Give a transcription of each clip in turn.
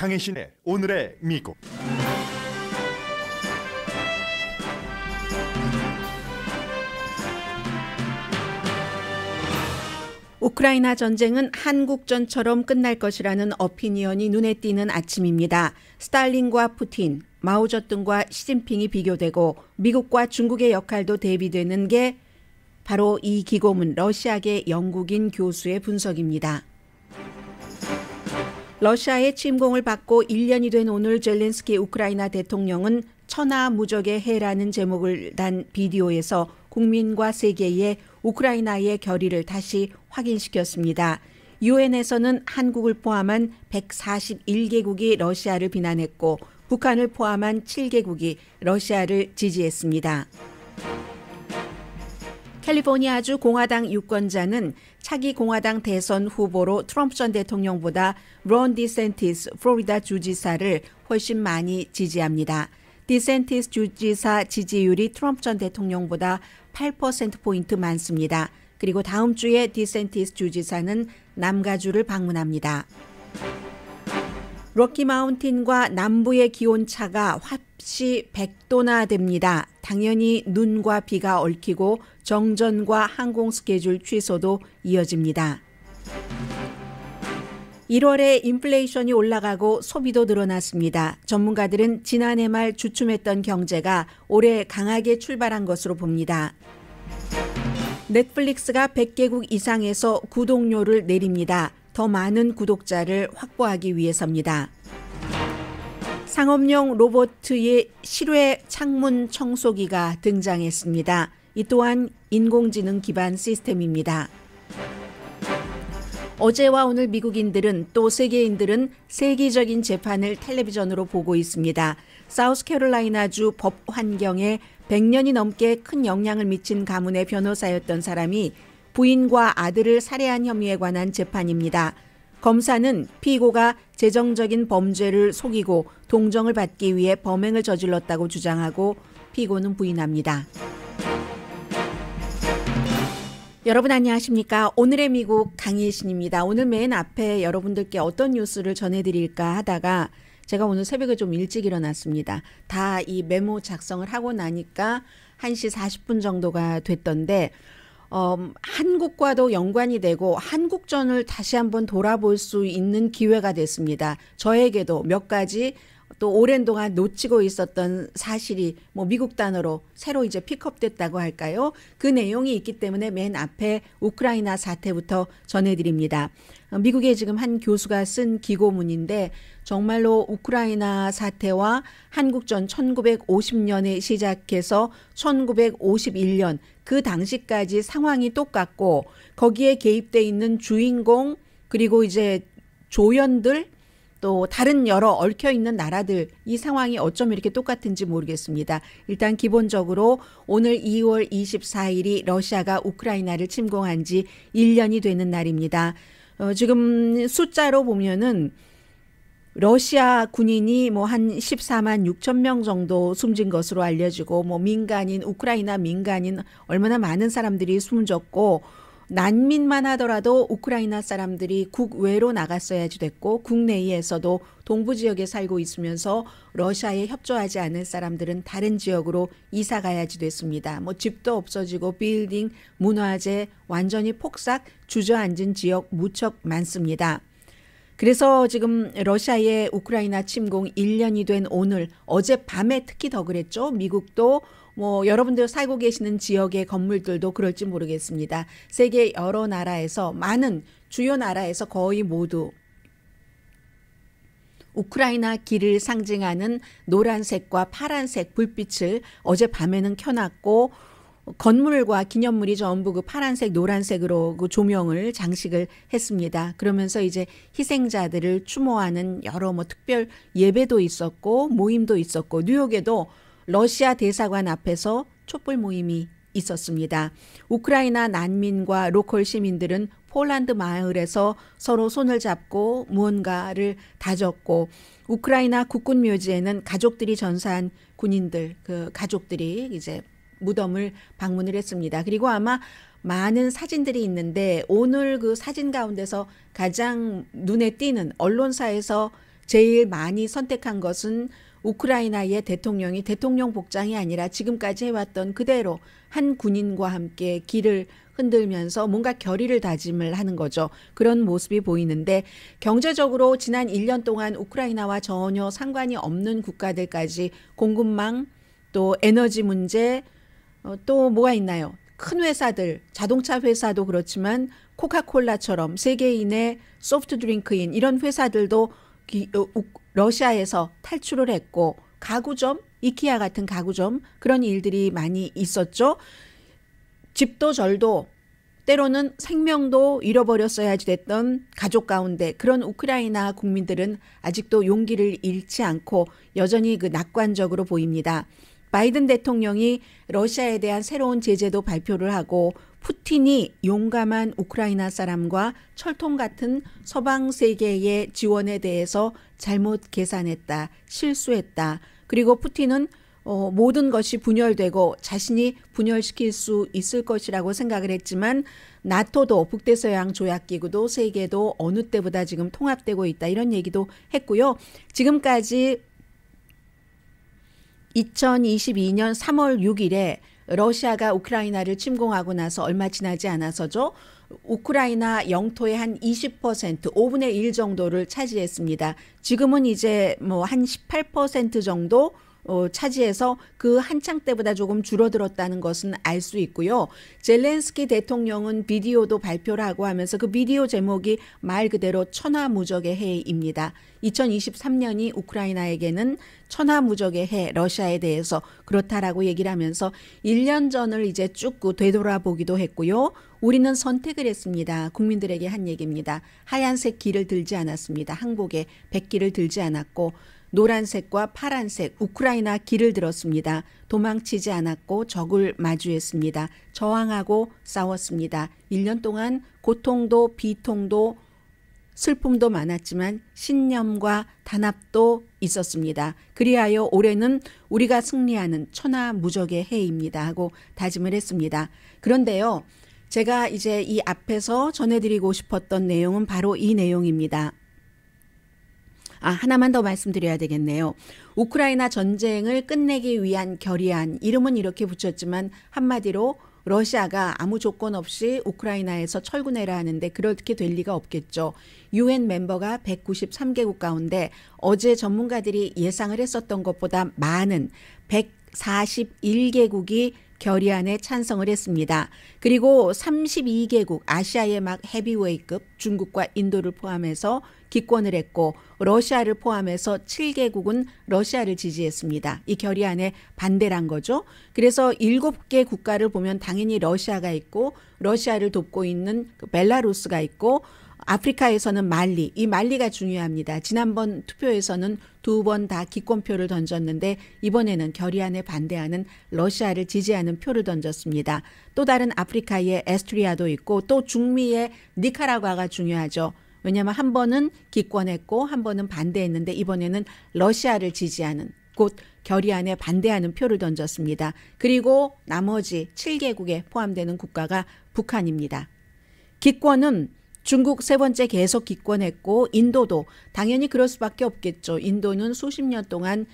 강혜신의 오늘의 미국. 우크라이나 전쟁은 한국전처럼 끝날 것이라는 어피니언이 눈에 띄는 아침입니다. 스탈린과 푸틴, 마오쩌둥과 시진핑이 비교되고 미국과 중국의 역할도 대비되는 게 바로 이 기고문 러시아계 영국인 교수의 분석입니다. 러시아의 침공을 받고 1년이 된 오늘 젤렌스키 우크라이나 대통령은 천하무적의 해라는 제목을 단 비디오에서 국민과 세계에 우크라이나의 결의를 다시 확인시켰습니다. 유엔에서는 한국을 포함한 141개국이 러시아를 비난했고 북한을 포함한 7개국이 러시아를 지지했습니다. 캘리포니아주 공화당 유권자는 차기 공화당 대선 후보로 트럼프 전 대통령보다 론 디센티스 플로리다 주지사를 훨씬 많이 지지합니다. 디센티스 주지사 지지율이 트럼프 전 대통령보다 8%포인트 많습니다. 그리고 다음 주에 디센티스 주지사는 남가주를 방문합니다. 로키 마운틴과 남부의 기온차가 합시 100도나 됩니다. 당연히 눈과 비가 얽히고 정전과 항공 스케줄 취소도 이어집니다. 1월에 인플레이션이 올라가고 소비도 늘어났습니다. 전문가들은 지난해 말 주춤했던 경제가 올해 강하게 출발한 것으로 봅니다. 넷플릭스가 100개국 이상에서 구독료를 내립니다. 더 많은 구독자를 확보하기 위해서입니다. 상업용 로봇의 실외 창문 청소기가 등장했습니다. 이 또한 인공지능 기반 시스템입니다. 어제와 오늘 미국인들은 또 세계인들은 세계적인 재판을 텔레비전으로 보고 있습니다. 사우스캐롤라이나주 법 환경에 100년이 넘게 큰 영향을 미친 가문의 변호사였던 사람이 부인과 아들을 살해한 혐의에 관한 재판입니다. 검사는 피고가 재정적인 범죄를 속이고 동정을 받기 위해 범행을 저질렀다고 주장하고 피고는 부인합니다. 여러분 안녕하십니까? 오늘의 미국 강희신입니다. 오늘 맨 앞에 여러분들께 어떤 뉴스를 전해드릴까 하다가 제가 오늘 새벽에 좀 일찍 일어났습니다. 다 이 메모 작성을 하고 나니까 1시 40분 정도가 됐던데 한국과도 연관이 되고 한국전을 다시 한번 돌아볼 수 있는 기회가 됐습니다. 저에게도 몇 가지 또 오랜 동안 놓치고 있었던 사실이 미국 단어로 새로 이제 픽업됐다고 할까요? 그 내용이 있기 때문에 맨 앞에 우크라이나 사태부터 전해드립니다. 미국의 지금 한 교수가 쓴 기고문인데 정말로 우크라이나 사태와 한국전 1950년에 시작해서 1951년 그 당시까지 상황이 똑같고 거기에 개입돼 있는 주인공 그리고 이제 조연들 또 다른 여러 얽혀있는 나라들 이 상황이 어쩜 이렇게 똑같은지 모르겠습니다. 일단 기본적으로 오늘 2월 24일이 러시아가 우크라이나를 침공한 지 1년이 되는 날입니다. 지금 숫자로 보면은 러시아 군인이 한 14만 6천 명 정도 숨진 것으로 알려지고 민간인 우크라이나 민간인 얼마나 많은 사람들이 숨졌고 난민만 하더라도 우크라이나 사람들이 국외로 나갔어야지 됐고 국내에서도 동부 지역에 살고 있으면서 러시아에 협조하지 않을 사람들은 다른 지역으로 이사 가야지 됐습니다. 집도 없어지고 빌딩, 문화재 완전히 폭삭 주저앉은 지역 무척 많습니다. 그래서 지금 러시아의 우크라이나 침공 1년이 된 오늘 어젯밤에 특히 더 그랬죠. 미국도 여러분들 살고 계시는 지역의 건물들도 그럴지 모르겠습니다. 세계 여러 나라에서 많은 주요 나라에서 거의 모두 우크라이나 길을 상징하는 노란색과 파란색 불빛을 어젯밤에는 켜놨고 건물과 기념물이 전부 그 파란색, 노란색으로 그 조명을 장식을 했습니다. 그러면서 이제 희생자들을 추모하는 여러 특별 예배도 있었고 모임도 있었고 뉴욕에도 러시아 대사관 앞에서 촛불 모임이 있었습니다. 우크라이나 난민과 로컬 시민들은 폴란드 마을에서 서로 손을 잡고 무언가를 다졌고 우크라이나 국군 묘지에는 가족들이 전사한 군인들 그 가족들이 이제 무덤을 방문을 했습니다. 그리고 아마 많은 사진들이 있는데 오늘 그 사진 가운데서 가장 눈에 띄는 언론사에서 제일 많이 선택한 것은 우크라이나의 대통령이 대통령 복장이 아니라 지금까지 해왔던 그대로 한 군인과 함께 길을 흔들면서 뭔가 결의를 다짐을 하는 거죠. 그런 모습이 보이는데 경제적으로 지난 1년 동안 우크라이나와 전혀 상관이 없는 국가들까지 공급망 또 에너지 문제 또 뭐가 있나요? 큰 회사들, 자동차 회사도 그렇지만 코카콜라처럼 세계인의 소프트 드링크인 이런 회사들도 러시아에서 탈출을 했고 가구점, 이케아 같은 가구점 그런 일들이 많이 있었죠. 집도 절도 때로는 생명도 잃어버렸어야지 됐던 가족 가운데 그런 우크라이나 국민들은 아직도 용기를 잃지 않고 여전히 그 낙관적으로 보입니다. 바이든 대통령이 러시아에 대한 새로운 제재도 발표를 하고 푸틴이 용감한 우크라이나 사람과 철통 같은 서방 세계의 지원에 대해서 잘못 계산했다, 실수했다. 그리고 푸틴은 모든 것이 분열되고 자신이 분열시킬 수 있을 것이라고 생각을 했지만 나토도 북대서양 조약기구도 세계도 어느 때보다 지금 통합되고 있다 이런 얘기도 했고요. 지금까지 2022년 3월 6일에 러시아가 우크라이나를 침공하고 나서 얼마 지나지 않아서죠. 우크라이나 영토의 한 20%, 5분의 1 정도를 차지했습니다. 지금은 이제 뭐 한 18% 정도 차지해서 그 한창 때보다 조금 줄어들었다는 것은 알 수 있고요. 젤렌스키 대통령은 비디오도 발표를 하고 하면서 그 비디오 제목이 말 그대로 천하무적의 해입니다. 2023년이 우크라이나에게는 천하무적의 해, 러시아에 대해서 그렇다라고 얘기를 하면서 1년 전을 이제 쭉 되돌아보기도 했고요. 우리는 선택을 했습니다. 국민들에게 한 얘기입니다. 하얀색 길을 들지 않았습니다. 항복에 백길을 들지 않았고 노란색과 파란색 우크라이나 길을 들었습니다. 도망치지 않았고 적을 마주했습니다. 저항하고 싸웠습니다. 1년 동안 고통도 비통도 슬픔도 많았지만 신념과 단합도 있었습니다. 그리하여 올해는 우리가 승리하는 천하무적의 해입니다 하고 다짐을 했습니다. 그런데요. 제가 이제 이 앞에서 전해드리고 싶었던 내용은 바로 이 내용입니다. 하나만 더 말씀드려야 되겠네요. 우크라이나 전쟁을 끝내기 위한 결의안, 이름은 이렇게 붙였지만 한마디로 러시아가 아무 조건 없이 우크라이나에서 철군해라 하는데 그렇게 될 리가 없겠죠. UN 멤버가 193개국 가운데 어제 전문가들이 예상을 했었던 것보다 많은 141개국이 결의안에 찬성을 했습니다. 그리고 32개국 아시아의 막 헤비웨이급 중국과 인도를 포함해서 기권을 했고 러시아를 포함해서 7개국은 러시아를 지지했습니다. 이 결의안에 반대란 거죠. 그래서 7개 국가를 보면 당연히 러시아가 있고 러시아를 돕고 있는 벨라루스가 있고 아프리카에서는 말리, 이 말리가 중요합니다. 지난번 투표에서는 2번 다 기권표를 던졌는데 이번에는 결의안에 반대하는 러시아를 지지하는 표를 던졌습니다. 또 다른 아프리카의 에스트리아도 있고 또 중미의 니카라과가 중요하죠. 왜냐하면 한 번은 기권했고 한 번은 반대했는데 이번에는 러시아를 지지하는 곧 결의안에 반대하는 표를 던졌습니다. 그리고 나머지 7개국에 포함되는 국가가 북한입니다. 기권은 중국 세 번째 계속 기권했고 인도도 당연히 그럴 수밖에 없겠죠. 인도는 수십 년 동안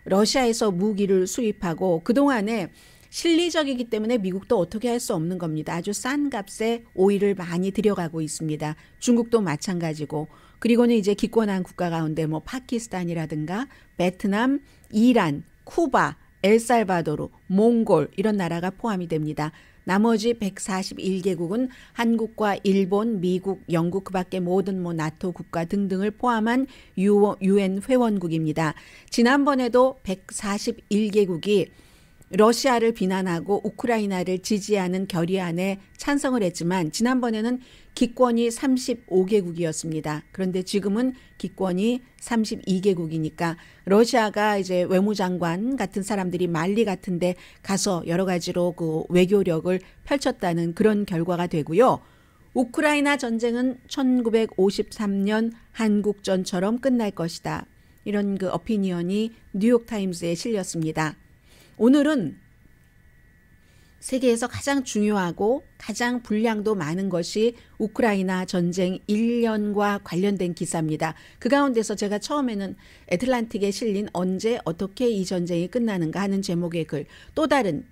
러시아에서 무기를 수입하고 그동안에 실리적이기 때문에 미국도 어떻게 할 수 없는 겁니다. 아주 싼 값에 오일을 많이 들여가고 있습니다. 중국도 마찬가지고 그리고는 이제 기권한 국가 가운데 뭐 파키스탄이라든가 베트남, 이란, 쿠바, 엘살바도르, 몽골 이런 나라가 포함이 됩니다. 나머지 141개국은 한국과 일본, 미국, 영국 그밖에 모든 나토 국가 등등을 포함한 UN 회원국입니다. 지난번에도 141개국이 러시아를 비난하고 우크라이나를 지지하는 결의안에 찬성을 했지만 지난번에는 기권이 35개국이었습니다. 그런데 지금은 기권이 32개국이니까 러시아가 이제 외무장관 같은 사람들이 말리 같은데 가서 여러 가지로 그 외교력을 펼쳤다는 그런 결과가 되고요. 우크라이나 전쟁은 1953년 한국전처럼 끝날 것이다. 이런 그 어피니언이 뉴욕타임스에 실렸습니다. 오늘은 세계에서 가장 중요하고 가장 분량도 많은 것이 우크라이나 전쟁 1년과 관련된 기사입니다. 그 가운데서 제가 처음에는 애틀란틱에 실린 언제 어떻게 이 전쟁이 끝나는가 하는 제목의 글, 또 다른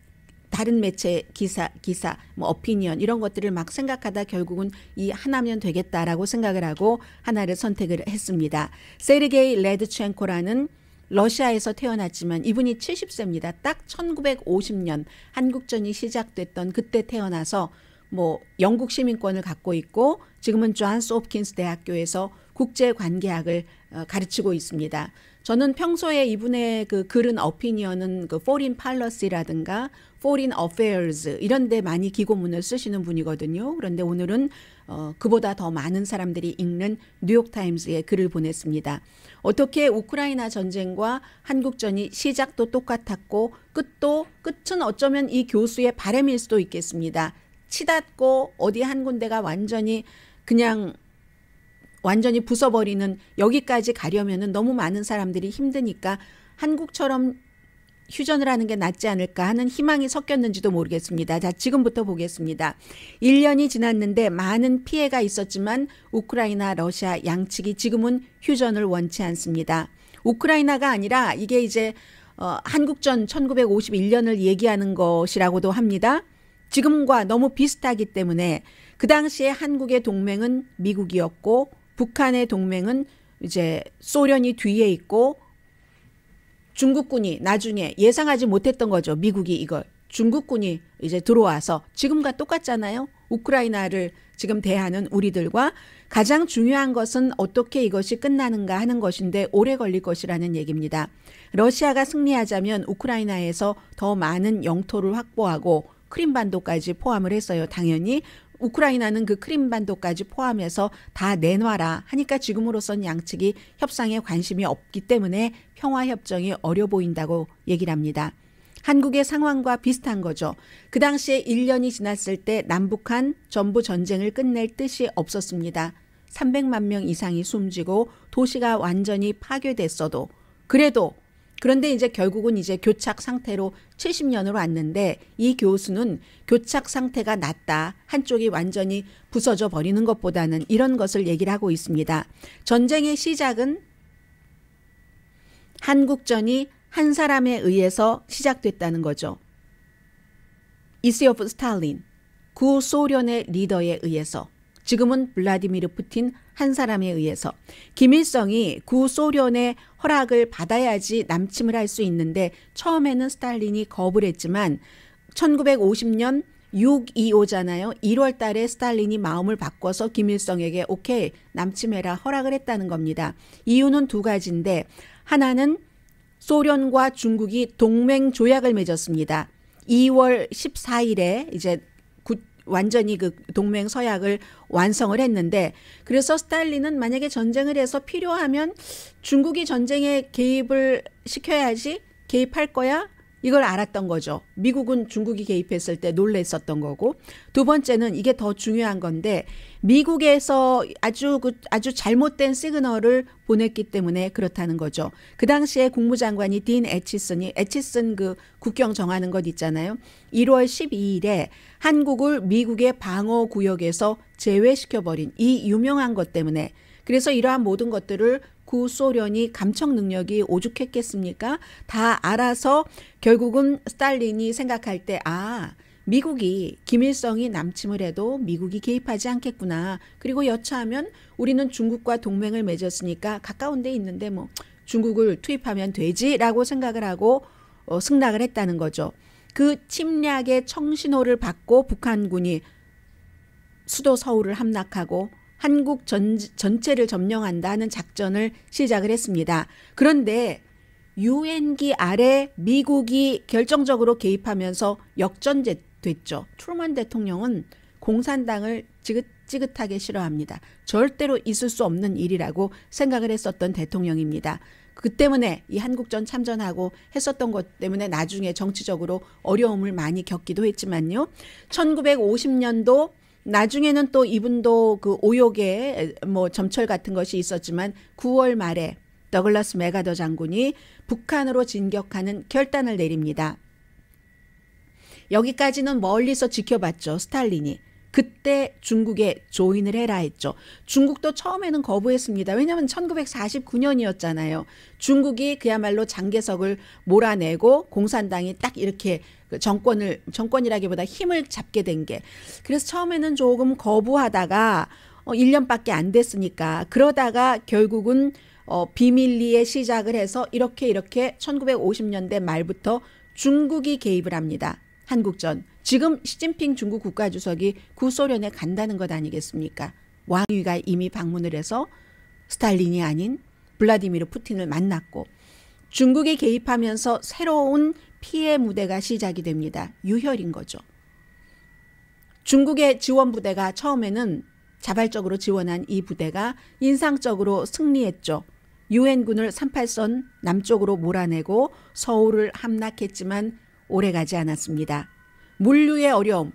매체 기사 뭐 어피니언 이런 것들을 막 생각하다 결국은 이 하나면 되겠다라고 생각을 하고 하나를 선택을 했습니다. 세르게이 레드첸코라는 러시아에서 태어났지만 이분이 70세입니다. 딱 1950년 한국전이 시작됐던 그때 태어나서 뭐 영국 시민권을 갖고 있고 지금은 존스 홉킨스 대학교에서 국제관계학을 가르치고 있습니다. 저는 평소에 이분의 그 글은 어피니언은 그 Foreign Policy라든가 Foreign Affairs 이런 데 많이 기고문을 쓰시는 분이거든요. 그런데 오늘은 그보다 더 많은 사람들이 읽는 뉴욕타임스에 글을 보냈습니다. 어떻게 우크라이나 전쟁과 한국전이 시작도 똑같았고 끝은 어쩌면 이 교수의 바람일 수도 있겠습니다. 치닫고 어디 한 군데가 완전히 부숴버리는 여기까지 가려면은 너무 많은 사람들이 힘드니까 한국처럼 휴전을 하는 게 낫지 않을까 하는 희망이 섞였는지도 모르겠습니다. 자, 지금부터 보겠습니다. 1년이 지났는데 많은 피해가 있었지만 우크라이나, 러시아 양측이 지금은 휴전을 원치 않습니다. 우크라이나가 아니라 이게 이제 한국전 1951년을 얘기하는 것이라고도 합니다. 지금과 너무 비슷하기 때문에 그 당시에 한국의 동맹은 미국이었고 북한의 동맹은 이제 소련이 뒤에 있고 중국군이 나중에 예상하지 못했던 거죠. 미국이 이걸 중국군이 이제 들어와서 지금과 똑같잖아요. 우크라이나를 지금 대하는 우리들과 가장 중요한 것은 어떻게 이것이 끝나는가 하는 것인데 오래 걸릴 것이라는 얘기입니다. 러시아가 승리하자면 우크라이나에서 더 많은 영토를 확보하고 크림반도까지 포함을 했어요. 당연히 우크라이나는 그 크림반도까지 포함해서 다 내놔라 하니까 지금으로선 양측이 협상에 관심이 없기 때문에 평화협정이 어려 보인다고 얘기를 합니다. 한국의 상황과 비슷한 거죠. 그 당시에 1년이 지났을 때 남북한 전부 전쟁을 끝낼 뜻이 없었습니다. 300만 명 이상이 숨지고 도시가 완전히 파괴됐어도 그런데 이제 결국은 이제 교착 상태로 70년으로 왔는데 이 교수는 교착 상태가 낫다. 한쪽이 완전히 부서져 버리는 것보다는 이런 것을 얘기를 하고 있습니다. 전쟁의 시작은 한국전이 한 사람에 의해서 시작됐다는 거죠. 이시오프 스탈린, 구소련의 리더에 의해서. 지금은 블라디미르 푸틴 한 사람에 의해서. 김일성이 구소련의 허락을 받아야지 남침을 할 수 있는데 처음에는 스탈린이 거부를 했지만 1950년 6.25잖아요. 1월 달에 스탈린이 마음을 바꿔서 김일성에게 오케이 남침해라 허락을 했다는 겁니다. 이유는 두 가지인데 하나는 소련과 중국이 동맹 조약을 맺었습니다. 2월 14일에 이제 완전히 그 동맹 서약을 완성을 했는데 그래서 스탈린은 만약에 전쟁을 해서 필요하면 중국이 전쟁에 개입을 시켜야지 개입할 거야? 이걸 알았던 거죠. 미국은 중국이 개입했을 때 놀랬었던 거고 두 번째는 이게 더 중요한 건데 미국에서 아주 잘못된 시그널을 보냈기 때문에 그렇다는 거죠. 그 당시에 국무장관이 딘 애치슨 그 국경 정하는 것 있잖아요. 1월 12일에 한국을 미국의 방어 구역에서 제외시켜버린 이 유명한 것 때문에 그래서 이러한 모든 것들을 구소련이 감청 능력이 오죽했겠습니까? 다 알아서 결국은 스탈린이 생각할 때 미국이 김일성이 남침을 해도 미국이 개입하지 않겠구나. 그리고 여차하면 우리는 중국과 동맹을 맺었으니까 가까운 데 있는데 뭐 중국을 투입하면 되지라고 생각을 하고 승낙을 했다는 거죠. 그 침략의 청신호를 받고 북한군이 수도 서울을 함락하고 한국 전체를 점령한다는 작전을 시작을 했습니다. 그런데 유엔기 아래 미국이 결정적으로 개입하면서 역전됐죠. 트루먼 대통령은 공산당을 지긋지긋하게 싫어합니다. 절대로 있을 수 없는 일이라고 생각을 했었던 대통령입니다. 그 때문에 이 한국전 참전하고 했었던 것 때문에 나중에 정치적으로 어려움을 많이 겪기도 했지만요. 1950년도 나중에는 또 이분도 그 오욕의 뭐 점철 같은 것이 있었지만 9월 말에 더글라스 맥아더 장군이 북한으로 진격하는 결단을 내립니다. 여기까지는 멀리서 지켜봤죠. 스탈린이. 그때 중국에 조인을 해라 했죠. 중국도 처음에는 거부했습니다. 왜냐하면 1949년이었잖아요. 중국이 그야말로 장개석을 몰아내고 공산당이 딱 이렇게 정권이라기보다 힘을 잡게 된 게. 그래서 처음에는 조금 거부하다가 1년밖에 안 됐으니까 그러다가 결국은 비밀리에 시작을 해서 이렇게 1950년대 말부터 중국이 개입을 합니다. 한국전. 지금 시진핑 중국 국가주석이 구소련에 간다는 것 아니겠습니까? 왕위가 이미 방문을 해서 스탈린이 아닌 블라디미르 푸틴을 만났고 중국이 개입하면서 새로운 피해 무대가 시작이 됩니다. 유혈인 거죠. 중국의 지원 부대가 처음에는 자발적으로 지원한 이 부대가 인상적으로 승리했죠. 유엔군을 38선 남쪽으로 몰아내고 서울을 함락했지만 오래가지 않았습니다. 물류의 어려움,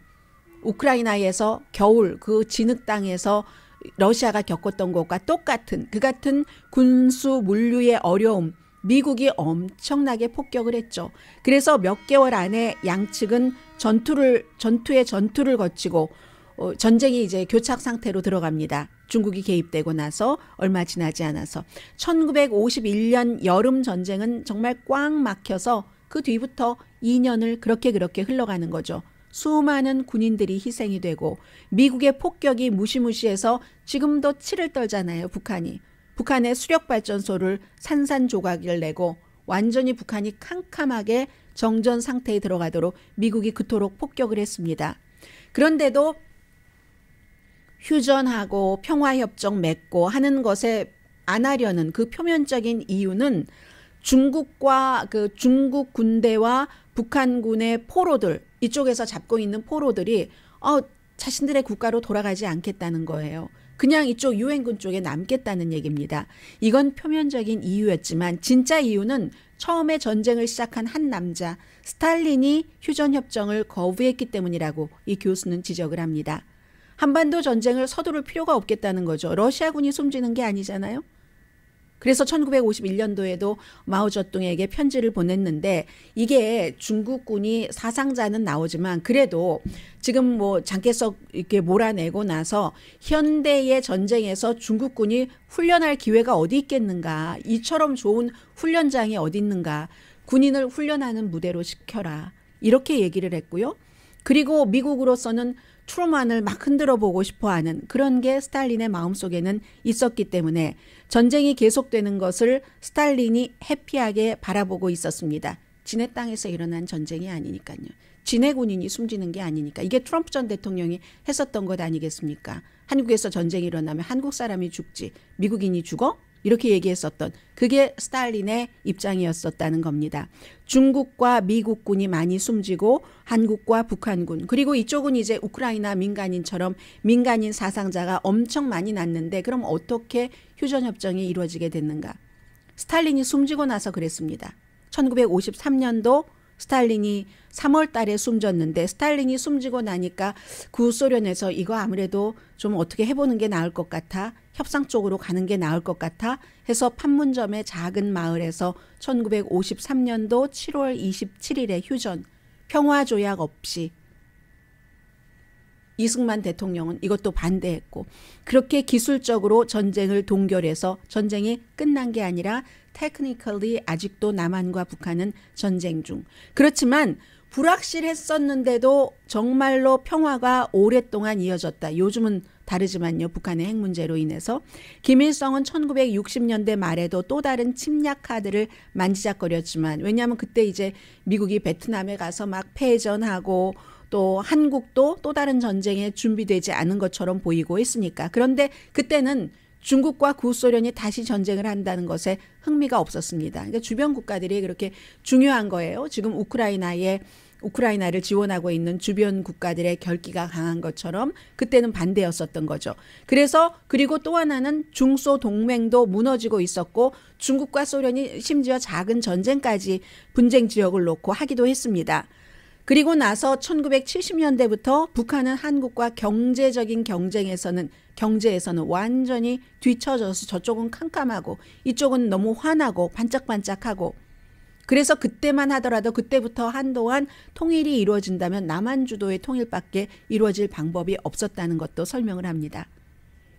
우크라이나에서 겨울 그 진흙 땅에서 러시아가 겪었던 것과 똑같은 그 같은 군수 물류의 어려움, 미국이 엄청나게 폭격을 했죠. 그래서 몇 개월 안에 양측은 전투의 전투를 거치고 전쟁이 이제 교착 상태로 들어갑니다. 중국이 개입되고 나서 얼마 지나지 않아서 1951년 여름 전쟁은 정말 꽉 막혀서 그 뒤부터 2년을 그렇게 흘러가는 거죠. 수많은 군인들이 희생이 되고 미국의 폭격이 무시무시해서 지금도 치를 떨잖아요. 북한이. 북한의 수력발전소를 산산조각을 내고 완전히 북한이 캄캄하게 정전 상태에 들어가도록 미국이 그토록 폭격을 했습니다. 그런데도 휴전하고 평화협정 맺고 하는 것에 안 하려는 그 표면적인 이유는 중국과 중국 군대와 북한군의 포로들, 이쪽에서 잡고 있는 포로들이 자신들의 국가로 돌아가지 않겠다는 거예요. 그냥 이쪽 유엔군 쪽에 남겠다는 얘기입니다. 이건 표면적인 이유였지만 진짜 이유는 처음에 전쟁을 시작한 한 남자 스탈린이 휴전협정을 거부했기 때문이라고 이 교수는 지적을 합니다. 한반도 전쟁을 서두를 필요가 없겠다는 거죠. 러시아군이 숨지는 게 아니잖아요. 그래서 1951년도에도 마오쩌둥에게 편지를 보냈는데 이게 중국군이 사상자는 나오지만 그래도 지금 장개석 이렇게 몰아내고 나서 현대의 전쟁에서 중국군이 훈련할 기회가 어디 있겠는가. 이처럼 좋은 훈련장이 어디 있는가. 군인을 훈련하는 무대로 시켜라. 이렇게 얘기를 했고요. 그리고 미국으로서는 트루만을 막 흔들어 보고 싶어하는 그런 게 스탈린의 마음속에는 있었기 때문에 전쟁이 계속되는 것을 스탈린이 해피하게 바라보고 있었습니다. 지네 땅에서 일어난 전쟁이 아니니까요. 지네 군인이 숨지는 게 아니니까. 이게 트럼프 전 대통령이 했었던 것 아니겠습니까? 한국에서 전쟁이 일어나면 한국 사람이 죽지 미국인이 죽어? 이렇게 얘기했었던 그게 스탈린의 입장이었었다는 겁니다. 중국과 미국군이 많이 숨지고 한국과 북한군 그리고 이쪽은 이제 우크라이나 민간인처럼 민간인 사상자가 엄청 많이 났는데 그럼 어떻게 휴전협정이 이루어지게 됐는가. 스탈린이 숨지고 나서 그랬습니다. 1953년도 스탈린이 3월 달에 숨졌는데 스탈린이 숨지고 나니까 구소련에서 이거 아무래도 좀 어떻게 해보는 게 나을 것 같아. 협상 쪽으로 가는 게 나을 것 같아 해서 판문점의 작은 마을에서 1953년도 7월 27일에 휴전, 평화조약 없이 이승만 대통령은 이것도 반대했고 그렇게 기술적으로 전쟁을 동결해서 전쟁이 끝난 게 아니라 테크니컬리 아직도 남한과 북한은 전쟁 중. 그렇지만 불확실했었는데도 정말로 평화가 오랫동안 이어졌다. 요즘은 다르지만요. 북한의 핵 문제로 인해서. 김일성은 1960년대 말에도 또 다른 침략 카드를 만지작거렸지만 왜냐하면 그때 이제 미국이 베트남에 가서 막 패전하고 또 한국도 또 다른 전쟁에 준비되지 않은 것처럼 보이고 있으니까. 그런데 그때는 중국과 구소련이 다시 전쟁을 한다는 것에 흥미가 없었습니다. 그러니까 주변 국가들이 그렇게 중요한 거예요. 지금 우크라이나를 지원하고 있는 주변 국가들의 결기가 강한 것처럼 그때는 반대였었던 거죠. 그리고 또 하나는 중소 동맹도 무너지고 있었고 중국과 소련이 심지어 작은 전쟁까지 분쟁 지역을 놓고 하기도 했습니다. 그리고 나서 1970년대부터 북한은 한국과 경제적인 경제에서는 완전히 뒤처져서 저쪽은 캄캄하고 이쪽은 너무 환하고 반짝반짝하고 그래서 그때만 하더라도 그때부터 한동안 통일이 이루어진다면 남한 주도의 통일밖에 이루어질 방법이 없었다는 것도 설명을 합니다.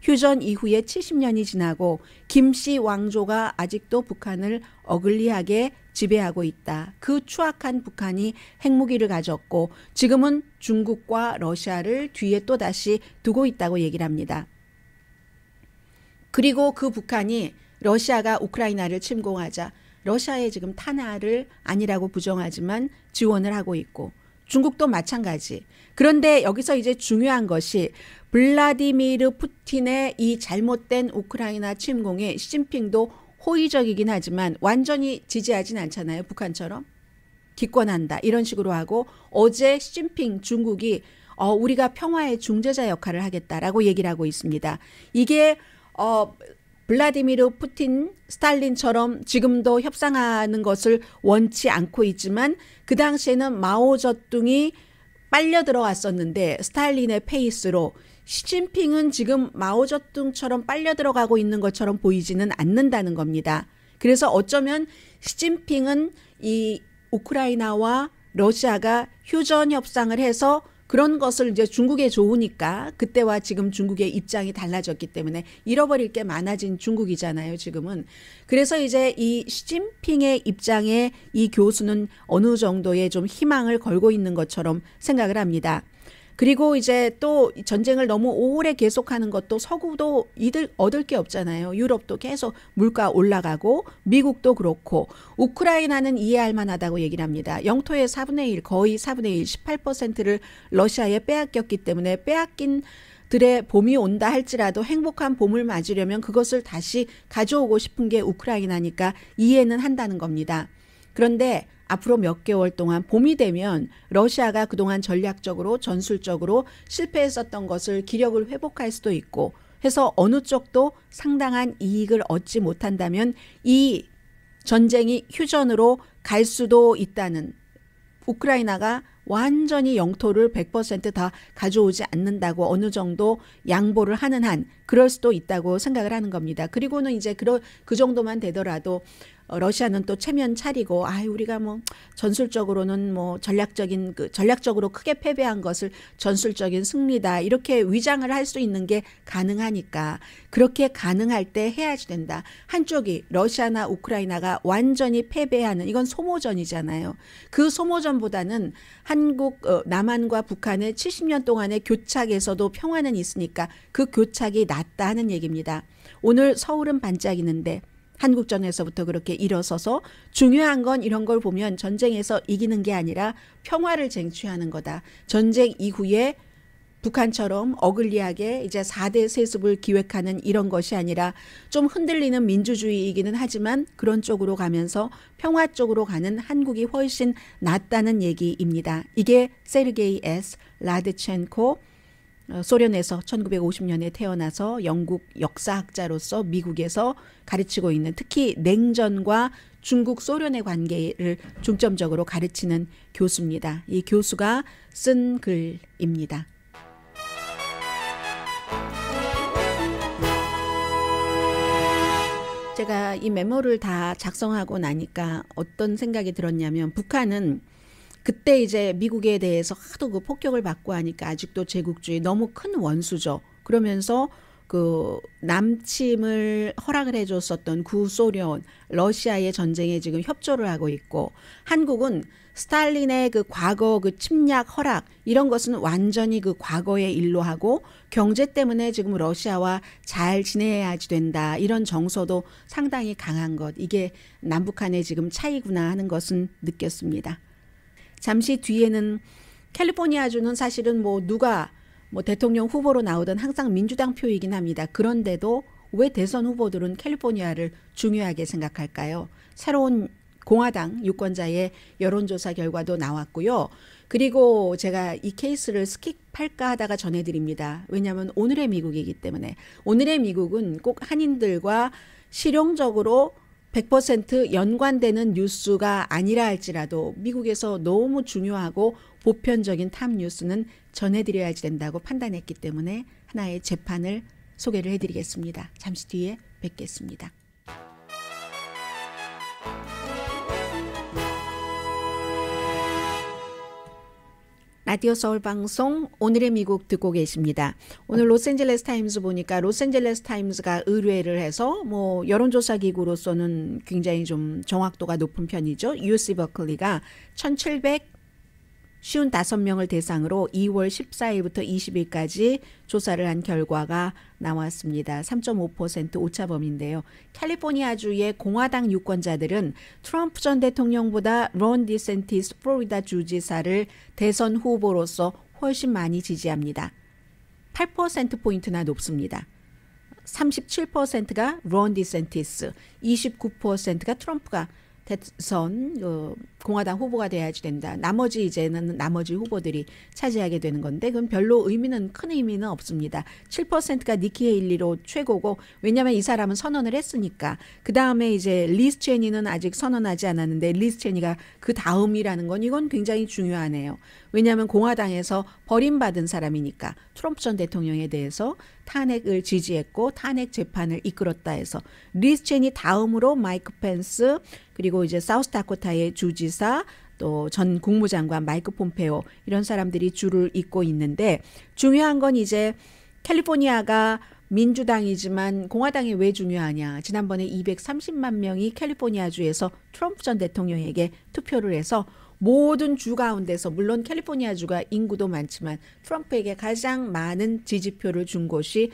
휴전 이후에 70년이 지나고 김씨 왕조가 아직도 북한을 어글리하게 지배하고 있다. 그 추악한 북한이 핵무기를 가졌고 지금은 중국과 러시아를 뒤에 또다시 두고 있다고 얘기를 합니다. 그리고 그 북한이 러시아가 우크라이나를 침공하자 러시아의 지금 탄압을 아니라고 부정하지만 지원을 하고 있고 중국도 마찬가지. 그런데 여기서 이제 중요한 것이 블라디미르 푸틴의 이 잘못된 우크라이나 침공에 시진핑도 호의적이긴 하지만 완전히 지지하진 않잖아요. 북한처럼. 기권한다 이런 식으로 하고 어제 시진핑 중국이 우리가 평화의 중재자 역할을 하겠다라고 얘기를 하고 있습니다. 이게 블라디미르 푸틴, 스탈린처럼 지금도 협상하는 것을 원치 않고 있지만 그 당시에는 마오쩌둥이 빨려 들어갔었는데 스탈린의 페이스로 시진핑은 지금 마오쩌둥처럼 빨려 들어가고 있는 것처럼 보이지는 않는다는 겁니다. 그래서 어쩌면 시진핑은 이 우크라이나와 러시아가 휴전 협상을 해서 그런 것을 이제 중국에 좋으니까 그때와 지금 중국의 입장이 달라졌기 때문에 잃어버릴 게 많아진 중국이잖아요, 지금은. 그래서 이제 이 시진핑의 입장에 이 교수는 어느 정도의 좀 희망을 걸고 있는 것처럼 생각을 합니다. 그리고 이제 또 전쟁을 너무 오래 계속하는 것도 서구도 얻을 게 없잖아요. 유럽도 계속 물가 올라가고 미국도 그렇고 우크라이나는 이해할 만하다고 얘기를 합니다. 영토의 4분의 1 거의 4분의 1 18%를 러시아에 빼앗겼기 때문에 빼앗긴 들의 봄이 온다 할지라도 행복한 봄을 맞으려면 그것을 다시 가져오고 싶은 게 우크라이나니까 이해는 한다는 겁니다. 그런데 앞으로 몇 개월 동안 봄이 되면 러시아가 그동안 전략적으로 전술적으로 실패했었던 것을 기력을 회복할 수도 있고 해서 어느 쪽도 상당한 이익을 얻지 못한다면 이 전쟁이 휴전으로 갈 수도 있다는 우크라이나가 완전히 영토를 100% 다 가져오지 않는다고 어느 정도 양보를 하는 한 그럴 수도 있다고 생각을 하는 겁니다. 그리고는 이제 그 정도만 되더라도 러시아는 또 체면 차리고 우리가 뭐 전술적으로는 뭐 전략적으로 크게 패배한 것을 전술적인 승리다 이렇게 위장을 할 수 있는 게 가능하니까 그렇게 가능할 때 해야지 된다. 한쪽이 러시아나 우크라이나가 완전히 패배하는 이건 소모전이잖아요. 그 소모전보다는 한국 남한과 북한의 70년 동안의 교착에서도 평화는 있으니까 그 교착이 낫다 하는 얘기입니다. 오늘 서울은 반짝이는데 한국전에서부터 그렇게 일어서서 중요한 건 이런 걸 보면 전쟁에서 이기는 게 아니라 평화를 쟁취하는 거다. 전쟁 이후에 북한처럼 어글리하게 이제 4대 세습을 기획하는 이런 것이 아니라 좀 흔들리는 민주주의이기는 하지만 그런 쪽으로 가면서 평화 쪽으로 가는 한국이 훨씬 낫다는 얘기입니다. 이게 세르게이 S. 라드첸코 소련에서 1950년에 태어나서 영국 역사학자로서 미국에서 가르치고 있는 특히 냉전과 중국 소련의 관계를 중점적으로 가르치는 교수입니다. 이 교수가 쓴 글입니다. 제가 이 메모를 다 작성하고 나니까 어떤 생각이 들었냐면 북한은 그때 이제 미국에 대해서 하도 그 폭격을 받고 하니까 아직도 제국주의 너무 큰 원수죠. 그러면서 그 남침을 허락을 해줬었던 구소련, 러시아의 전쟁에 지금 협조를 하고 있고 한국은 스탈린의 그 과거 그 침략 허락 이런 것은 완전히 그 과거의 일로 하고 경제 때문에 지금 러시아와 잘 지내야지 된다 이런 정서도 상당히 강한 것 이게 남북한의 지금 차이구나 하는 것은 느꼈습니다. 잠시 뒤에는 캘리포니아주는 사실은 누가 대통령 후보로 나오던 항상 민주당 표이긴 합니다. 그런데도 왜 대선 후보들은 캘리포니아를 중요하게 생각할까요? 새로운 공화당 유권자의 여론조사 결과도 나왔고요. 그리고 제가 이 케이스를 스킵할까 하다가 전해드립니다. 왜냐하면 오늘의 미국이기 때문에. 오늘의 미국은 꼭 한인들과 실용적으로 100% 연관되는 뉴스가 아니라 할지라도 미국에서 너무 중요하고 보편적인 탑 뉴스는 전해드려야지 된다고 판단했기 때문에 하나의 재판을 소개를 해드리겠습니다. 잠시 뒤에 뵙겠습니다. 라디오 서울 방송 오늘의 미국 듣고 계십니다. 오늘 로스앤젤레스 타임즈 보니까 로스앤젤레스 타임즈가 의뢰를 해서 뭐 여론조사 기구로서는 굉장히 좀 정확도가 높은 편이죠. UC 버클리가 1,755명을 대상으로 2월 14일부터 20일까지 조사를 한 결과가 나왔습니다. 3.5% 오차범위인데요. 캘리포니아주의 공화당 유권자들은 트럼프 전 대통령보다 론 디센티스 플로리다 주지사를 대선 후보로서 훨씬 많이 지지합니다. 8%포인트나 높습니다. 37%가 론 디센티스, 29%가 트럼프가 대선 공화당 후보가 돼야지 된다. 나머지 이제는 나머지 후보들이 차지하게 되는 건데 그건 별로 큰 의미는 없습니다. 7%가 니키 헤일리로 최고고 왜냐하면 이 사람은 선언을 했으니까. 그 다음에 이제 리스 체니는 아직 선언하지 않았는데 리스 체니가 그 다음이라는 건 이건 굉장히 중요하네요. 왜냐하면 공화당에서 버림받은 사람이니까 트럼프 전 대통령에 대해서 탄핵을 지지했고 탄핵 재판을 이끌었다 해서 리스 체니 다음으로 마이크 펜스 그리고 이제 사우스다코타의 주지사 또 전 국무장관 마이크 폼페오 이런 사람들이 줄을 잇고 있는데 중요한 건 이제 캘리포니아가 민주당이지만 공화당이 왜 중요하냐. 지난번에 230만 명이 캘리포니아주에서 트럼프 전 대통령에게 투표를 해서 모든 주 가운데서 물론 캘리포니아주가 인구도 많지만 트럼프에게 가장 많은 지지표를 준 곳이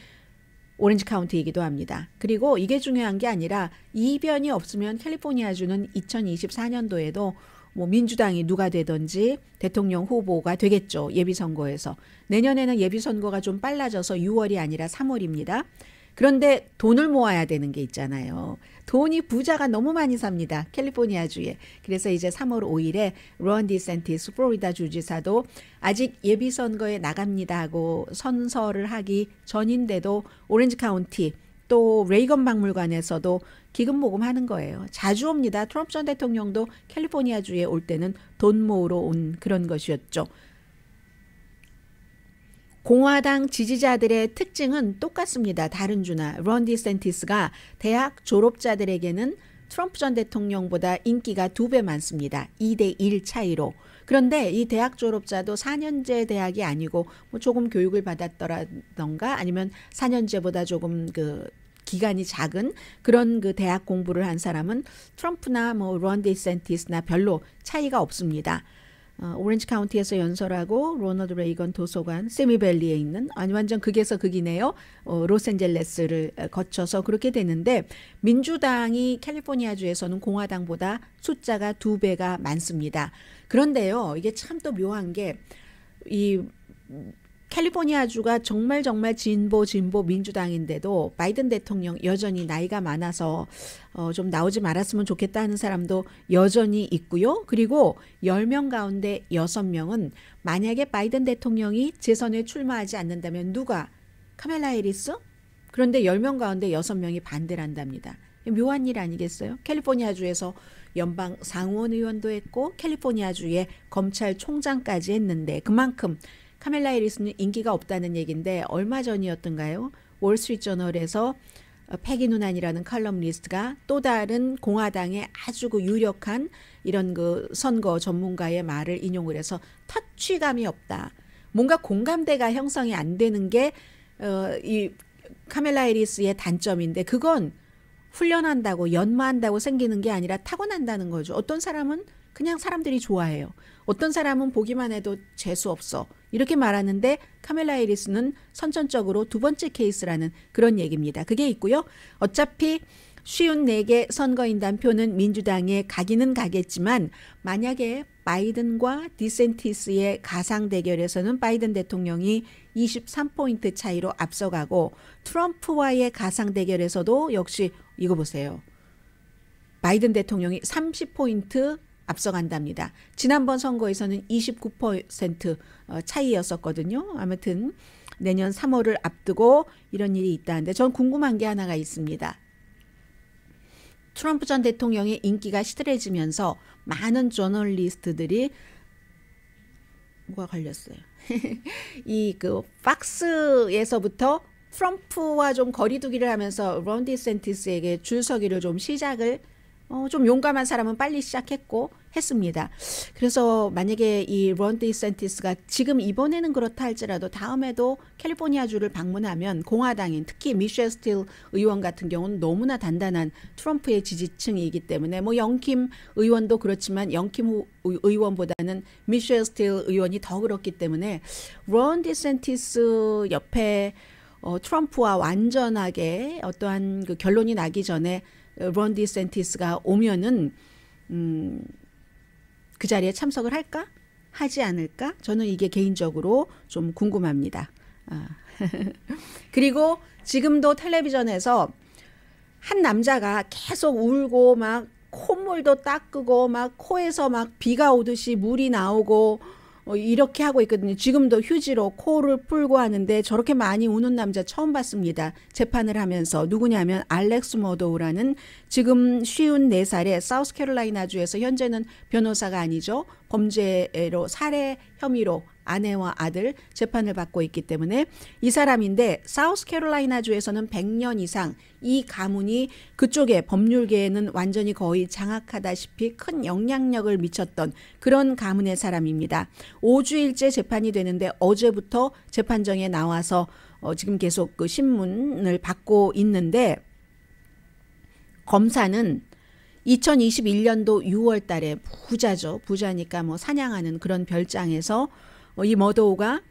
오렌지 카운티이기도 합니다. 그리고 이게 중요한 게 아니라 이변이 없으면 캘리포니아주는 2024년도에도 뭐 민주당이 누가 되든지 대통령 후보가 되겠죠. 예비선거에서. 내년에는 예비선거가 좀 빨라져서 6월이 아니라 3월입니다. 그런데 돈을 모아야 되는 게 있잖아요. 돈이 부자가 너무 많이 삽니다. 캘리포니아주에. 그래서 이제 3월 5일에 론 디센티스 플로리다 주지사도 아직 예비선거에 나갑니다 하고 선서를 하기 전인데도 오렌지 카운티 또 레이건 박물관에서도 기금 모금하는 거예요. 자주 옵니다. 트럼프 전 대통령도 캘리포니아주에 올 때는 돈 모으러 온 그런 것이었죠. 공화당 지지자들의 특징은 똑같습니다. 다른 주나 론 디센티스가 대학 졸업자들에게는 트럼프 전 대통령보다 인기가 2배 많습니다. 2대1 차이로. 그런데 이 대학 졸업자도 4년제 대학이 아니고 뭐 조금 교육을 받았더라던가 아니면 4년제보다 조금 기간이 작은 그런 대학 공부를 한 사람은 트럼프나 뭐 론 디센티스나 별로 차이가 없습니다. 오렌지 카운티에서 연설하고 로널드 레이건 도서관 세미밸리에 있는 완전 극에서 극이네요. 로스앤젤레스를 거쳐서 그렇게 되는데 민주당이 캘리포니아주에서는 공화당보다 숫자가 2배가 많습니다. 그런데요. 이게 참 또 묘한 게 이 캘리포니아주가 정말 진보 민주당인데도 바이든 대통령 여전히 나이가 많아서 좀 나오지 말았으면 좋겠다 하는 사람도 여전히 있고요. 그리고 10명 가운데 6명은 만약에 바이든 대통령이 재선에 출마하지 않는다면 누가? 카멜라 해리스? 그런데 10명 가운데 6명이 반대를 한답니다. 묘한 일 아니겠어요? 캘리포니아주에서 연방 상원 의원도 했고 캘리포니아주의 검찰총장까지 했는데 그만큼 카멜라 해리스는 인기가 없다는 얘기인데 얼마 전이었던가요? 월스트리트저널에서 패기 누난이라는 칼럼니스트가 또 다른 공화당의 아주 유력한 이런 선거 전문가의 말을 인용을 해서 터치감이 없다. 뭔가 공감대가 형성이 안 되는 게 이 카멜라 해리스의 단점인데 그건 훈련한다고 연마한다고 생기는 게 아니라 타고난다는 거죠. 어떤 사람은 그냥 사람들이 좋아해요. 어떤 사람은 보기만 해도 재수 없어. 이렇게 말하는데 카멜라 해리스는 선천적으로 두 번째 케이스라는 그런 얘기입니다. 그게 있고요. 어차피 54개 선거인단 표는 민주당에 가기는 가겠지만 만약에 바이든과 디센티스의 가상 대결에서는 바이든 대통령이 23포인트 차이로 앞서가고 트럼프와의 가상 대결에서도 역시 이거 보세요. 바이든 대통령이 30포인트 앞서간답니다. 지난번 선거에서는 29% 차이였었거든요. 아무튼 내년 3월을 앞두고 이런 일이 있다는데 전 궁금한 게 하나가 있습니다. 트럼프 전 대통령의 인기가 시들해지면서 많은 저널리스트들이 뭐가 걸렸어요. 이 팍스에서부터 트럼프와 좀 거리두기를 하면서 론 디센티스에게 줄서기를 좀 시작을 좀 용감한 사람은 빨리 시작했고 했습니다. 그래서 만약에 이 론 디센티스가 지금 이번에는 그렇다 할지라도 다음에도 캘리포니아주를 방문하면 공화당인 특히 미셸 스틸 의원 같은 경우는 너무나 단단한 트럼프의 지지층이기 때문에 뭐 영킴 의원도 그렇지만 영킴 의원보다는 미셸 스틸 의원이 더 그렇기 때문에 론 디센티스 옆에 트럼프와 완전하게 어떠한 그 결론이 나기 전에 론 디센티스가 오면은 그 자리에 참석을 할까? 하지 않을까? 저는 이게 개인적으로 좀 궁금합니다. 그리고 지금도 텔레비전에서 한 남자가 계속 울고 막 콧물도 닦고 막 코에서 막 비가 오듯이 물이 나오고 이렇게 하고 있거든요. 지금도 휴지로 코를 풀고 하는데 저렇게 많이 우는 남자 처음 봤습니다. 재판을 하면서 누구냐면 알렉스 머도우라는 지금 54살의 사우스캐롤라이나주에서 현재는 변호사가 아니죠. 범죄로 살해 혐의로 아내와 아들 재판을 받고 있기 때문에 이 사람인데 사우스캐롤라이나주에서는 100년 이상 이 가문이 그쪽에 법률계에는 완전히 거의 장악하다시피 큰 영향력을 미쳤던 그런 가문의 사람입니다. 5주일째 재판이 되는데 어제부터 재판정에 나와서 지금 계속 그 신문을 받고 있는데 검사는 2021년도 6월 달에 부자죠. 부자니까 뭐 사냥하는 그런 별장에서 이 머도우가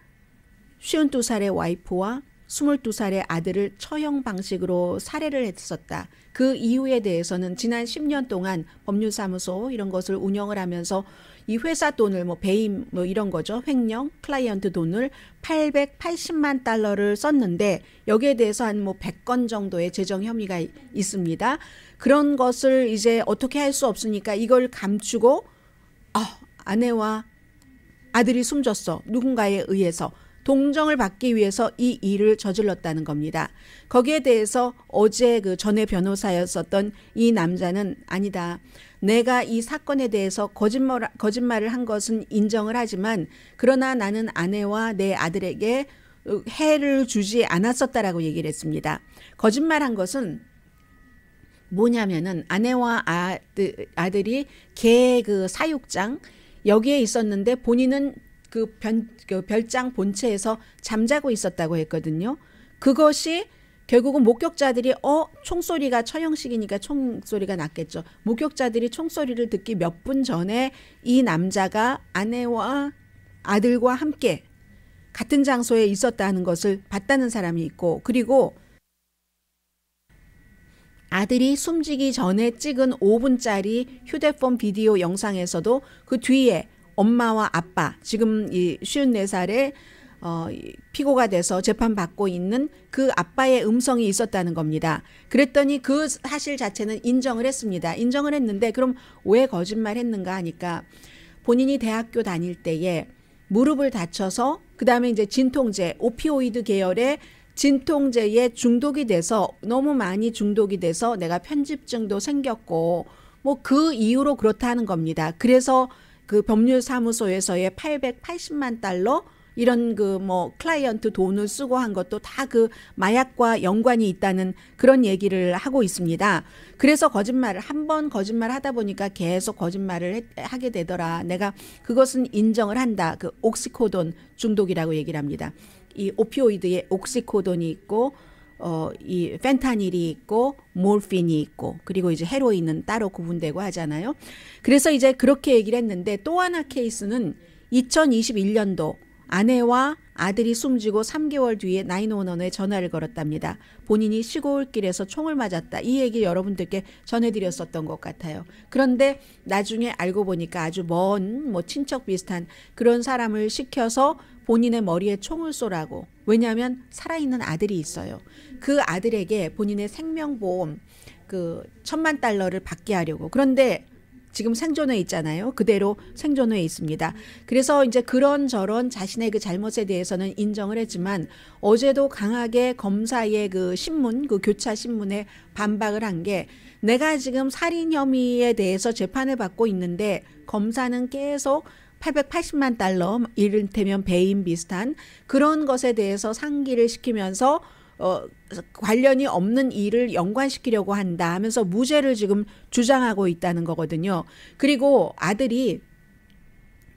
52살의 와이프와 22살의 아들을 처형 방식으로 살해를 했었다. 그 이유에 대해서는 지난 10년 동안 법률사무소 이런 것을 운영을 하면서 이 회사 돈을 뭐 배임 뭐 이런 거죠. 횡령, 클라이언트 돈을 880만 달러를 썼는데 여기에 대해서 한 뭐 100건 정도의 재정 혐의가 있습니다. 그런 것을 이제 어떻게 할 수 없으니까 이걸 감추고 아내와 아들이 숨졌어. 누군가에 의해서. 동정을 받기 위해서 이 일을 저질렀다는 겁니다. 거기에 대해서 어제 그 전에 변호사였었던 이 남자는 아니다. 내가 이 사건에 대해서 거짓말을 한 것은 인정을 하지만 그러나 나는 아내와 내 아들에게 해를 주지 않았었다라고 얘기를 했습니다. 거짓말한 것은 뭐냐면은 아내와 아들이 개 그 사육장 여기에 있었는데 본인은 그 별장 본체에서 잠자고 있었다고 했거든요. 그것이 결국은 목격자들이 총소리가 처형식이니까 총소리가 났겠죠. 목격자들이 총소리를 듣기 몇 분 전에 이 남자가 아내와 아들과 함께 같은 장소에 있었다는 것을 봤다는 사람이 있고 그리고 아들이 숨지기 전에 찍은 5분짜리 휴대폰 비디오 영상에서도 그 뒤에 엄마와 아빠 지금 이 54살의 피고가 돼서 재판받고 있는 그 아빠의 음성이 있었다는 겁니다. 그랬더니 그 사실 자체는 인정을 했습니다. 인정을 했는데 그럼 왜 거짓말했는가 하니까 본인이 대학교 다닐 때에 무릎을 다쳐서 그 다음에 이제 진통제 오피오이드 계열의 진통제에 중독이 돼서 너무 많이 중독이 돼서 내가 편집증도 생겼고 뭐 그 이유로 그렇다는 겁니다. 그래서 그 법률사무소에서의 880만 달러 이런 그 뭐 클라이언트 돈을 쓰고 한 것도 다 그 마약과 연관이 있다는 그런 얘기를 하고 있습니다. 그래서 거짓말을 한 번 거짓말하다 보니까 계속 거짓말을 하게 되더라. 내가 그것은 인정을 한다. 그 옥시코돈 중독이라고 얘기를 합니다. 이 오피오이드에 옥시코돈이 있고 이 펜타닐이 있고 몰핀이 있고 그리고 이제 헤로인은 따로 구분되고 하잖아요. 그래서 이제 그렇게 얘기를 했는데 또 하나 케이스는 2021년도 아내와 아들이 숨지고 3개월 뒤에 911에 전화를 걸었답니다. 본인이 시골길에서 총을 맞았다. 이 얘기 여러분들께 전해드렸었던 것 같아요. 그런데 나중에 알고 보니까 아주 먼 뭐 친척 비슷한 그런 사람을 시켜서 본인의 머리에 총을 쏘라고. 왜냐하면 살아있는 아들이 있어요. 그 아들에게 본인의 생명보험 그 1,000만 달러를 받게 하려고. 그런데 지금 생존해 있잖아요. 그대로 생존해 있습니다. 그래서 이제 그런저런 자신의 그 잘못에 대해서는 인정을 했지만 어제도 강하게 검사의 그 신문, 그 교차 신문에 반박을 한 게 내가 지금 살인 혐의에 대해서 재판을 받고 있는데 검사는 계속 880만 달러, 이를테면 배임 비슷한 그런 것에 대해서 상기를 시키면서 관련이 없는 일을 연관시키려고 한다 하면서 무죄를 지금 주장하고 있다는 거거든요. 그리고 아들이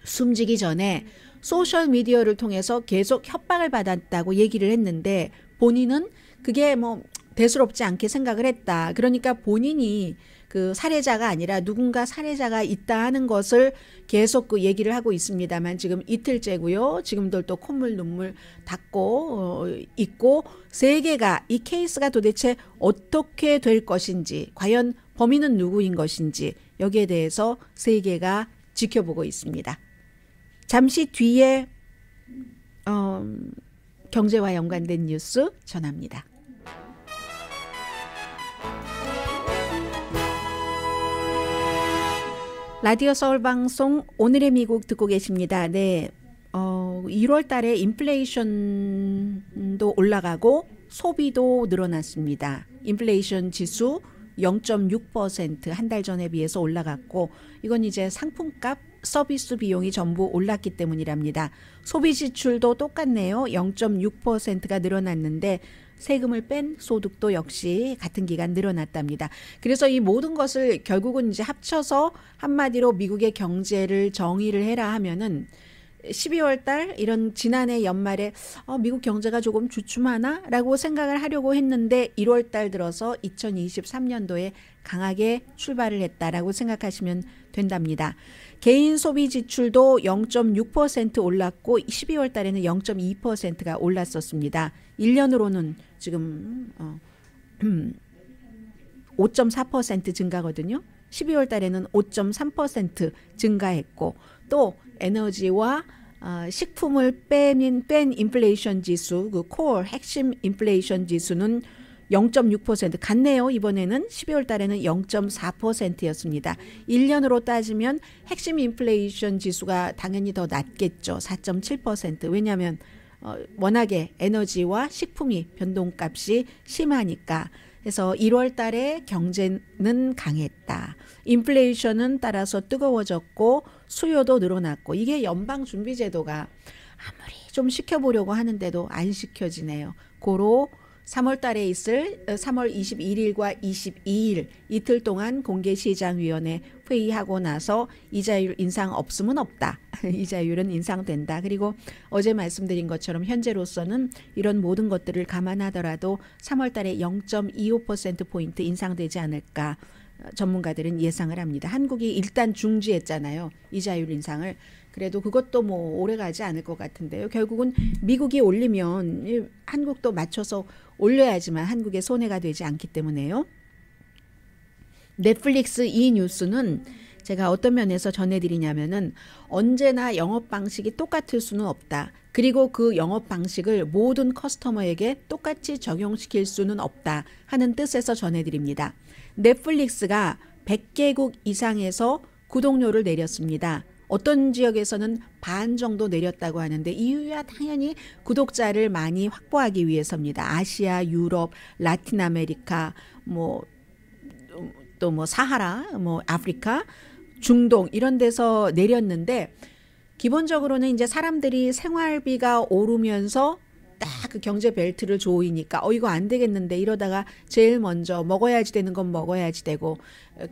숨지기 전에 소셜미디어를 통해서 계속 협박을 받았다고 얘기를 했는데 본인은 그게 뭐 대수롭지 않게 생각을 했다. 그러니까 본인이 그 살해자가 아니라 누군가 살해자가 있다 하는 것을 계속 그 얘기를 하고 있습니다만 지금 이틀째고요. 지금도 또 콧물 눈물 닦고 있고 세계가 이 케이스가 도대체 어떻게 될 것인지 과연 범인은 누구인 것인지 여기에 대해서 세계가 지켜보고 있습니다. 잠시 뒤에 경제와 연관된 뉴스 전합니다. 라디오 서울 방송 오늘의 미국 듣고 계십니다. 네, 1월 달에 인플레이션도 올라가고 소비도 늘어났습니다. 인플레이션 지수 0.6% 한 달 전에 비해서 올라갔고 이건 이제 상품값 서비스 비용이 전부 올랐기 때문이랍니다. 소비 지출도 똑같네요. 0.6%가 늘어났는데 세금을 뺀 소득도 역시 같은 기간 늘어났답니다. 그래서 이 모든 것을 결국은 이제 합쳐서 한마디로 미국의 경제를 정의를 해라 하면은 12월 달 이런 지난해 연말에 미국 경제가 조금 주춤하나라고 생각을 하려고 했는데 1월 달 들어서 2023년도에 강하게 출발을 했다라고 생각하시면 된답니다. 개인 소비 지출도 0.6% 올랐고 12월 달에는 0.2%가 올랐었습니다. 1년으로는 지금 5.4% 증가거든요. 12월 달에는 5.3% 증가했고 또 에너지와 식품을 뺀 인플레이션 지수, 그 코어 핵심 인플레이션 지수는 0.6% 같네요. 이번에는 12월 달에는 0.4%였습니다. 1년으로 따지면 핵심 인플레이션 지수가 당연히 더 낮겠죠. 4.7%. 왜냐하면 워낙에 에너지와 식품이 변동값이 심하니까. 그래서 1월 달에 경제는 강했다. 인플레이션은 따라서 뜨거워졌고 수요도 늘어났고 이게 연방준비제도가 아무리 좀 시켜보려고 하는데도 안 시켜지네요. 고로 3월 달에 있을 3월 21일과 22일 이틀 동안 공개시장위원회 회의하고 나서 이자율 인상 없으면 없다. 이자율은 인상된다. 그리고 어제 말씀드린 것처럼 현재로서는 이런 모든 것들을 감안하더라도 3월 달에 0.25%포인트 인상되지 않을까 전문가들은 예상을 합니다. 한국이 일단 중지했잖아요. 이자율 인상을. 그래도 그것도 뭐 오래 가지 않을 것 같은데요. 결국은 미국이 올리면 한국도 맞춰서 올려야지만 한국의 손해가 되지 않기 때문에요. 넷플릭스 이 뉴스는 제가 어떤 면에서 전해드리냐면은 언제나 영업 방식이 똑같을 수는 없다. 그리고 그 영업 방식을 모든 커스터머에게 똑같이 적용시킬 수는 없다 하는 뜻에서 전해드립니다. 넷플릭스가 100개국 이상에서 구독료를 내렸습니다. 어떤 지역에서는 반 정도 내렸다고 하는데 이유야 당연히 구독자를 많이 확보하기 위해서입니다. 아시아, 유럽, 라틴 아메리카, 또 사하라, 아프리카, 중동 이런 데서 내렸는데 기본적으로는 이제 사람들이 생활비가 오르면서 딱 그 경제 벨트를 조이니까 이거 안 되겠는데 이러다가 제일 먼저 먹어야지 되는 건 먹어야지 되고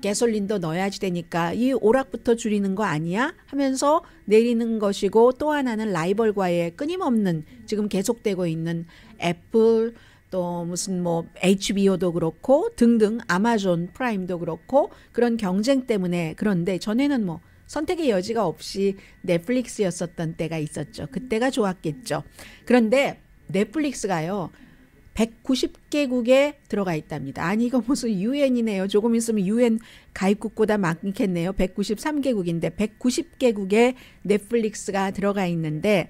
가솔린도 넣어야지 되니까 이 오락부터 줄이는 거 아니야? 하면서 내리는 것이고 또 하나는 라이벌과의 끊임없는 지금 계속되고 있는 애플 또 무슨 HBO도 그렇고 등등 아마존 프라임도 그렇고 그런 경쟁 때문에 그런데 전에는 선택의 여지가 없이 넷플릭스였었던 때가 있었죠. 그때가 좋았겠죠. 그런데 넷플릭스가요. 190개국에 들어가 있답니다. 아니 이거 무슨 유엔이네요. 조금 있으면 유엔 가입국보다 많겠네요. 193개국인데 190개국에 넷플릭스가 들어가 있는데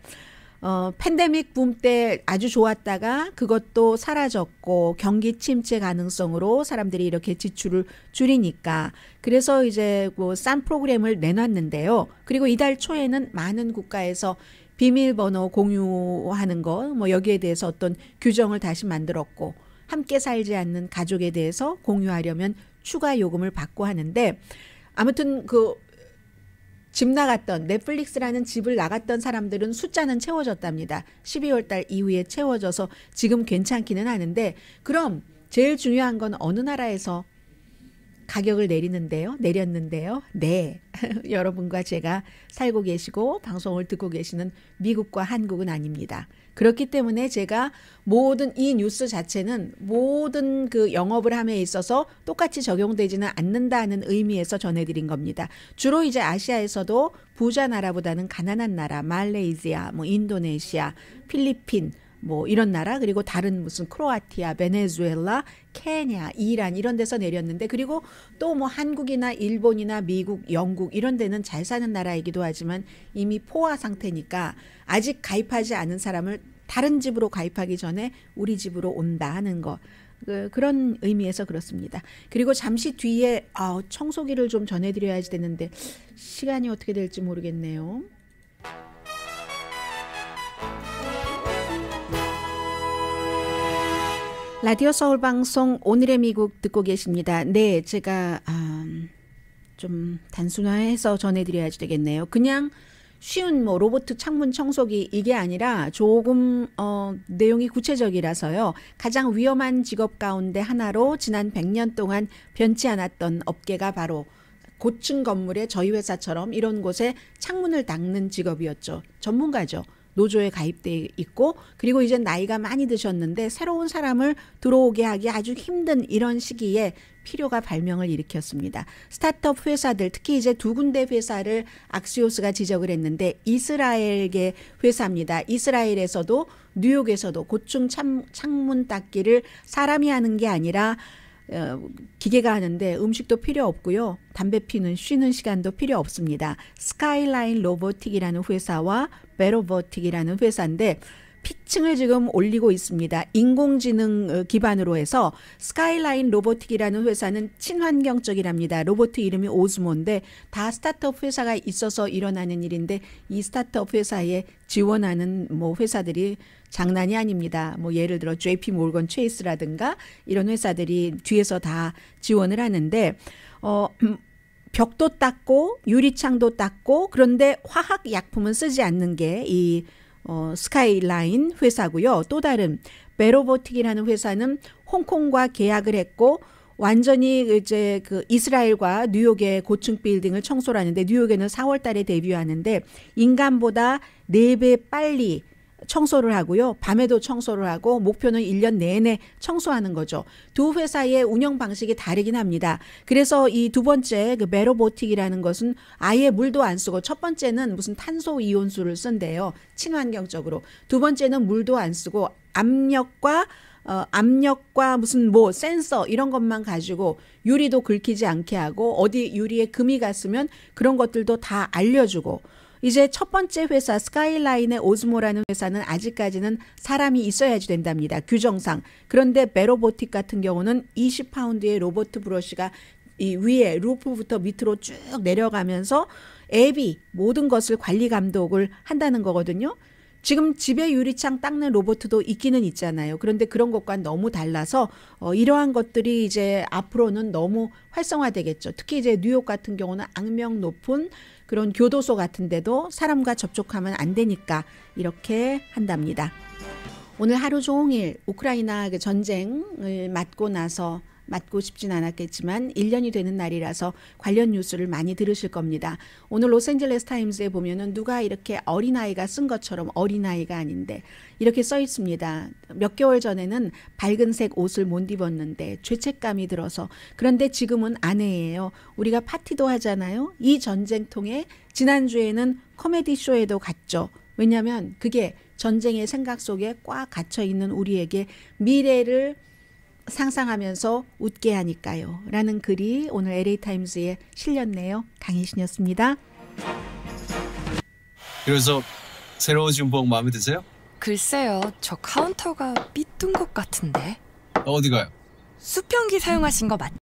팬데믹 붐 때 아주 좋았다가 그것도 사라졌고 경기 침체 가능성으로 사람들이 이렇게 지출을 줄이니까 그래서 이제 싼 프로그램을 내놨는데요. 그리고 이달 초에는 많은 국가에서 비밀번호 공유하는 거 여기에 대해서 어떤 규정을 다시 만들었고 함께 살지 않는 가족에 대해서 공유하려면 추가 요금을 받고 하는데 아무튼 집 나갔던 넷플릭스라는 집을 나갔던 사람들은 숫자는 채워졌답니다. 12월 달 이후에 채워져서 지금 괜찮기는 하는데 그럼 제일 중요한 건 어느 나라에서 가격을 내렸는데요. 네. 여러분과 제가 살고 계시고 방송을 듣고 계시는 미국과 한국은 아닙니다. 그렇기 때문에 제가 모든 이 뉴스 자체는 모든 그 영업을 함에 있어서 똑같이 적용되지는 않는다는 의미에서 전해드린 겁니다. 주로 이제 아시아에서도 부자 나라보다는 가난한 나라, 말레이시아, 뭐 인도네시아, 필리핀, 뭐 이런 나라 그리고 다른 무슨 크로아티아, 베네수엘라, 케냐, 이란 이런 데서 내렸는데 그리고 또 뭐 한국이나 일본이나 미국, 영국 이런 데는 잘 사는 나라이기도 하지만 이미 포화 상태니까 아직 가입하지 않은 사람을 다른 집으로 가입하기 전에 우리 집으로 온다 하는 거. 그런 의미에서 그렇습니다. 그리고 잠시 뒤에 청소기를 좀 전해드려야지 되는데 시간이 어떻게 될지 모르겠네요. 라디오 서울 방송 오늘의 미국 듣고 계십니다. 네, 제가 좀 단순화해서 전해드려야지 되겠네요. 그냥 쉬운 뭐 로봇 창문 청소기 이게 아니라 조금 내용이 구체적이라서요. 가장 위험한 직업 가운데 하나로 지난 100년 동안 변치 않았던 업계가 바로 고층 건물에 저희 회사처럼 이런 곳에 창문을 닦는 직업이었죠. 전문가죠. 노조에 가입돼 있고 그리고 이제 나이가 많이 드셨는데 새로운 사람을 들어오게 하기 아주 힘든 이런 시기에 필요가 발명을 일으켰습니다. 스타트업 회사들 특히 이제 두 군데 회사를 악시오스가 지적을 했는데 이스라엘계 회사입니다. 이스라엘에서도 뉴욕에서도 고층 창문 닦기를 사람이 하는 게 아니라 기계가 하는데 음식도 필요 없고요. 담배 피는 쉬는 시간도 필요 없습니다. 스카이라인 로보틱이라는 회사와 베로보틱이라는 회사인데 피층을 지금 올리고 있습니다. 인공지능 기반으로 해서 스카이라인 로보틱이라는 회사는 친환경적이랍니다. 로봇 이름이 오즈모인데 다 스타트업 회사가 있어서 일어나는 일인데 이 스타트업 회사에 지원하는 뭐 회사들이 장난이 아닙니다. 뭐 예를 들어 JP 몰건 체이스라든가 이런 회사들이 뒤에서 다 지원을 하는데 벽도 닦고 유리창도 닦고 그런데 화학 약품은 쓰지 않는 게 이 스카이라인 회사고요. 또 다른 베로보틱이라는 회사는 홍콩과 계약을 했고 완전히 이제 그 이스라엘과 뉴욕의 고층 빌딩을 청소를 하는데 뉴욕에는 4월 달에 데뷔하는데 인간보다 4배 빨리 청소를 하고요. 밤에도 청소를 하고 목표는 1년 내내 청소하는 거죠. 두 회사의 운영 방식이 다르긴 합니다. 그래서 이 두 번째 그 베로보틱이라는 것은 아예 물도 안 쓰고 첫 번째는 무슨 탄소 이온수를 쓴대요. 친환경적으로. 두 번째는 물도 안 쓰고 압력과 무슨 뭐 센서 이런 것만 가지고 유리도 긁히지 않게 하고 어디 유리에 금이 갔으면 그런 것들도 다 알려주고 이제 첫 번째 회사 스카이라인의 오즈모라는 회사는 아직까지는 사람이 있어야지 된답니다. 규정상. 그런데 베로보틱 같은 경우는 20파운드의 로봇 브러쉬가 이 위에 루프부터 밑으로 쭉 내려가면서 앱이 모든 것을 관리 감독을 한다는 거거든요. 지금 집에 유리창 닦는 로봇도 있기는 있잖아요. 그런데 그런 것과 너무 달라서 이러한 것들이 이제 앞으로는 너무 활성화되겠죠. 특히 이제 뉴욕 같은 경우는 악명 높은 그런 교도소 같은 데도 사람과 접촉하면 안 되니까 이렇게 한답니다. 오늘 하루 종일 우크라이나 전쟁을 맞고 싶진 않았겠지만 1년이 되는 날이라서 관련 뉴스를 많이 들으실 겁니다. 오늘 로스앤젤레스 타임스에 보면은 누가 이렇게 어린아이가 쓴 것처럼 어린아이가 아닌데 이렇게 써 있습니다. 몇 개월 전에는 밝은색 옷을 못 입었는데 죄책감이 들어서 그런데 지금은 아내예요. 우리가 파티도 하잖아요. 이 전쟁통에 지난주에는 코미디 쇼에도 갔죠. 왜냐하면 그게 전쟁의 생각 속에 꽉 갇혀 있는 우리에게 미래를 상상하면서 웃게 하니까요. 라는 글이 오늘 LA타임스에 실렸네요. 강희신이었습니다. 그래서 새로워진 부엌 마음에 드세요? 글쎄요. 저 카운터가 삐뚤 것 같은데. 어디 가요? 수평기 사용하신 거 맞죠?